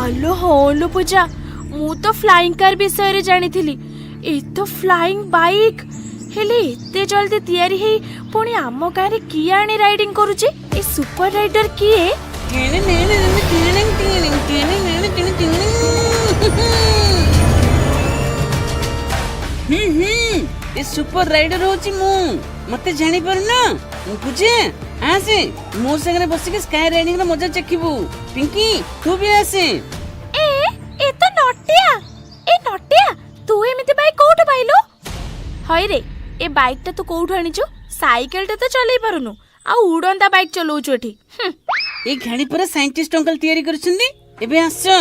आलो होलो पूजा मु तो flying car विषय रे जानी थिली ए तो फ्लाइंग बाइक हेले एते जल्दी तैयारी हे पुणी आम गाँ रे किए आनी राइडिंग करूची ए सुपर राइडर किए ए सुपर राइडर होची मु मते जानि परना बुझे आसे मो संगे बस के स्काई राइडिंग रे मजा चखिबू पिंकी तू भी आसे ए तो नटिया तू एमिति बाइक कोठो पाइलो हय रे ए बाइक ता तू कोठो आनिचु साइकिल ता तो चलै पारुनु आ उड़ंता बाइक चलाउछु एठी ए घाणी पर साइंटिस्ट अंकल तैयारी करछिंदी एबे आसो